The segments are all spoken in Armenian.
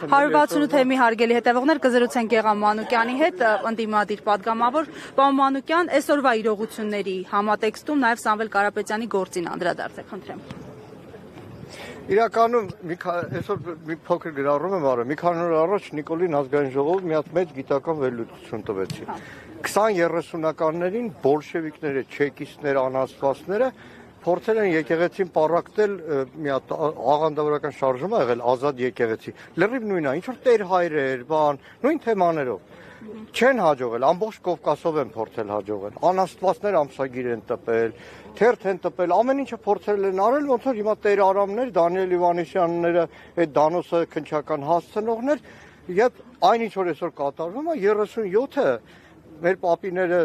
168 թեմի հարգելի հետևողներ կզրուցենք Գեղամ Մանուկյանի հետ, ընդդիմադիր պատգամավոր։ Պարոն Մանուկյան, այսօրվա իրողությունների համատեքստում նաև Սամվել Կարապետյանի գործին անդրադարձեք, խնդրեմ։ Իրականում այսօր մի փոքր գրառում եմ արել։ Մի քանի օր առաջ Նիկոլին ազգային ժողով մի հատ մեծ գիտական վերլուծություն տվեցի։ 20-30-ականներին բոլշևիկները, չեկիստները, անաստվածները փորձել են եկեղեցին պառակտել մի հատ աղանդավորական շարժում ա եղել ազատ եկեղեցի։ Լրիվ նույնն է, ինչ որ տեր հայրեր, բան, նույն թեմաներով։ Չեն հաջողել, ամբողջ Կովկասով են փորձել հաջողել։ Անաստվածներ ամսագիր են տպել, թերթ են տպել, ամեն ինչը փորձել են արել, ոնց որ հիմա տեր Արամներ, Դանիել Իվանեսյանները, այդ Դանոսը քնչական հասցնողներ, եւ այնինչ որ այսօր կատարվում է 37-ը մեր պապիները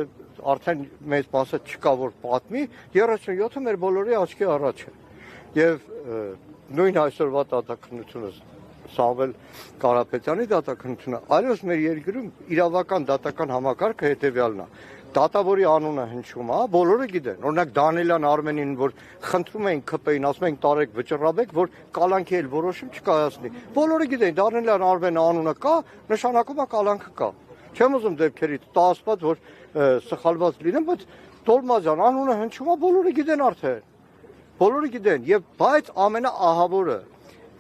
արդեն մեծ մասը չկա որ պատմի 37-ը մեր բոլորի աչքի առաջ է եւ նույն այսօրվա դատաքննությունը Սամվել Կարապետյանի դատաքննությունը այլոց մեր երկրում իրավական դատական համակարգը հետեւյալն է դատավորի անունը հնչում է բոլորը գիտեն օրինակ Դանիելյան Արմենին որ խնդրում էին ԿՊ-ին ասում են տարեք վճռաբեք որ կալանքի էլ որոշում չկայացնի բոլորը գիտեն Դանիելյան Արմենը անունը կա նշանակում է կալանքը կա Չեմ ուզում դեպքերից տասված, որ սխալված լինեմ, բայց Տոլմազյան անունը հնչում է, բոլորը գիտեն արդեն։ Բոլորը գիտեն, եւ բայց ամենաահավորը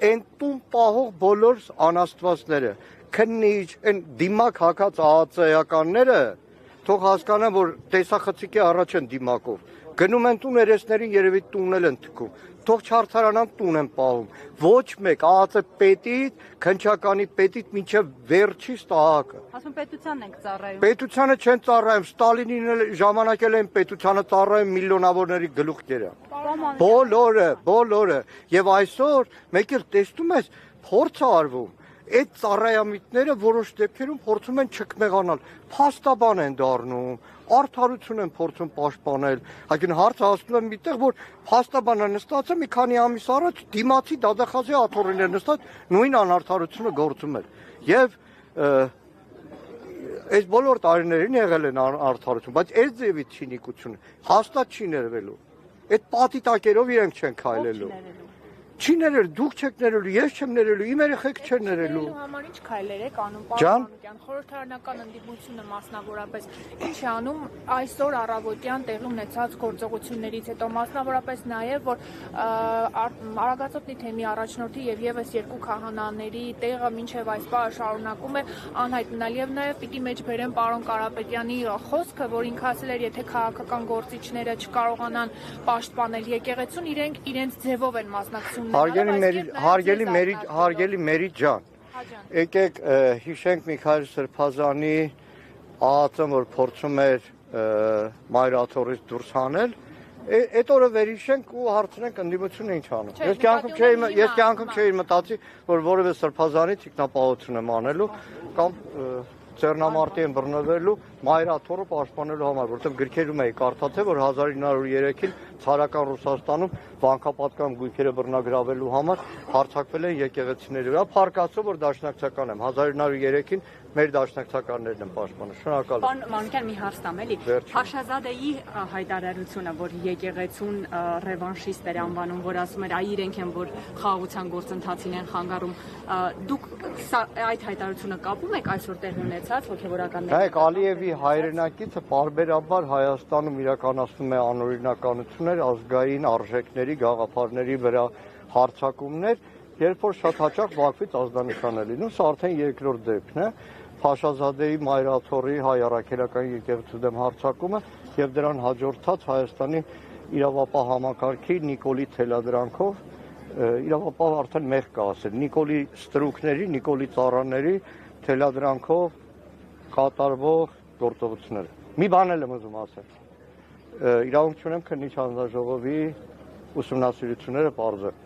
այն տուն պահող բոլոր անաստվածները, քննիչ, այն դիմակ հակած ԱԱԾ-ականները թող հասկանան, որ տեսախցիկի առաջ են դիմակով։ Գնում են տուն երեսներին երևի տունել են թքում։ Թող չարթարանան տուն են պահում։ Ոչ մեկ ԱԱԾ պետից, քնչականի պետից մինչև վերջի ստահակը։ Ասում պետությանն ենք ծառայում։ Պետությանը չեն ծառայում, Ստալինին ժամանակել են պետությանը ծառայում միլիոնավորների գլուխները։ Բոլորը։ Եվ այսօր մեկ էլ տեսնում ես փորձ է արվում։ Այդ ծառայամիտները որոշ դեպքերում փորձում են չկմեղանալ, փաստաբան են դառնում, արդարություն են փորձում պաշտպանել։ Այսինքն հարցը հասնում է միտեղ, որ փաստաբանը նստած է մի քանի ամիս առաջ դիմացի դատախազի աթոռին է նստած նույն անարդարությունը գործում էր։ Եվ այս բոլոր տարիներին եղել են արդարություն, բայց այս ձևի ցինիկությունը հաստատ չի ներվելու։ Այդ պատիտակերով իրենք չեն քայլելու։ Չի ներել, դուք չեք ներելու, ես չեմ ներելու, իմ երեխեք չեն ներելու։ Համար ինչ քայլեր եք անում, պարոն Մանուկյան, խորհրդարանական ընդդիմությունը մասնավորապես ինչ է անում այսօր առավոտյան տեղի ունեցած գործողություններից հետո, մասնավորապես նաև որ Արագածոտնի թեմի առաջնորդի եւ եւս երկու քահանաների տեղը մինչեւ այս պահը շարունակում է անհայտ մնալ եւ նաև պիտի մեջ բերեն պարոն Կարապետյանի խոսքը, որ ինքը ասել էր, եթե քաղաքական գործիչները չկարողանան պաշտպանել եկեղեցուն, իրենք իրենց ձևով են մասնակցում Հարգելի Մերի ջան, եկեք հիշենք Միքայել Սրբազանի ԱԱԾ-ն, որ փորձում էր մայրաթոռից դուրս հանել, այդ օրը վերհիշենք ու հարցնենք ընդդիմությունը ինչ անում։ Ես կյանքում չէի մտածի, որ որևէ Սրբազանի թիկնապահություն եմ անելու կամ Ծերնամարտի են բռնվելու մայրաթոռը պաշտպանելու համար, որտեղ գրքերում էի կարդացել, որ 1903-ին ցարական Ռուսաստանում վանքապատկան գույքերը բռնագրավելու համար հարձակվել են եկեղեցիների վրա, փառք Աստծո, որ դաշնակցական եմ, 1903-ին մեր դաշնակցականներն են պաշտպանել, շնորհակալ եմ։ Պարոն Մանուկյան, մի հարց տամ էլի, Փաշազադեի հայտարարությունը, որ եկեղեցուն ռևանշիստ էր անվանում, որ ասում էր, այ իրենք են, որ խաղաղության գործընթացին են խանգարում, դուք այդ հայտարարությունը կապում եք այսօր տեղի ունեցած հոգևորականների։ Նայեք, Ալիևի հայրենակիցը պարբերաբար Հայաստանում իրականացնում է անօրինականություններ, ազգային արժեքների, գաղափարների վրա հարձակումներ, երբ որ շատ հաճախ Բաքվից ազդանշան է լինում, սա արդեն երկրորդ դեպքն է, Փաշազադեի մայրաթոռի հայ առաքելական եկեղեցու դեմ հարձակումը եւ դրան հաջորդած Հայաստանի իրավապահ համակարգի Նիկոլի թելադրանքով իրավապահ արդեն մեղ կա ասել, Նիկոլի ստրուկների, Նիկոլի ծառաների թելադրանքով կատարվող գործողությունները։ Մի բան եմ ուզում ասել։ Իրավունք չունեմ քննիչ հանձնաժողովի ուսումնասիրությունները բարձր։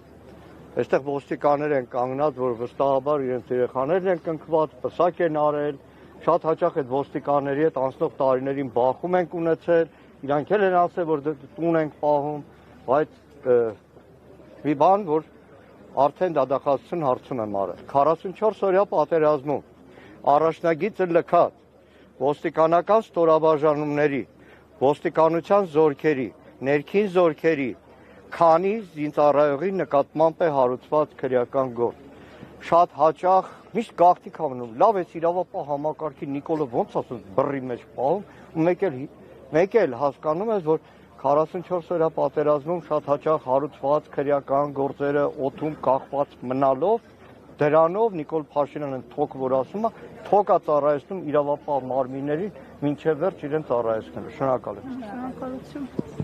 Այստեղ ոստիկաններ են կանգնած, որ վստահաբար իրենց երեխաներն են կնքված, պսակ են արել, շատ հաճախ այդ ոստիկանների հետ անցնող տարիներին բախում ենք ունեցել, իրանք էլ են ասել, որ տուն ենք պահում, բայց մի բան, որ արդեն դատախազություն հարցում եմ արել։ 44 օրյա պատերազմում առաջնագիծը լքած ոստիկանական ստորաբաժանումների, ոստիկանության զորքերի, ներքին զորքերի քանի զինծառայողի նկատմամբ է հարուցված քրեական գործ։ Շատ հաճախ Միշտ գաղտնիք համնում, լավ է իրավապահ համակարգի Նիկոլը ոնց ասում բռի մեջ պահում, ու մեկ էլ հասկանում ես, որ 44 օրյա պատերազմում շատ հաճախ հարուցված քրեական գործերը օդում կախված մնալով դրանով Նիկոլ Փաշինյանն թոք որ ասում է, թոք է ծառայեցնում իրավապահ մարմիններին մինչև վերջ իրեն ծառայեցնելու։ Շնորհակալ եմ։ Շնորհակալություն։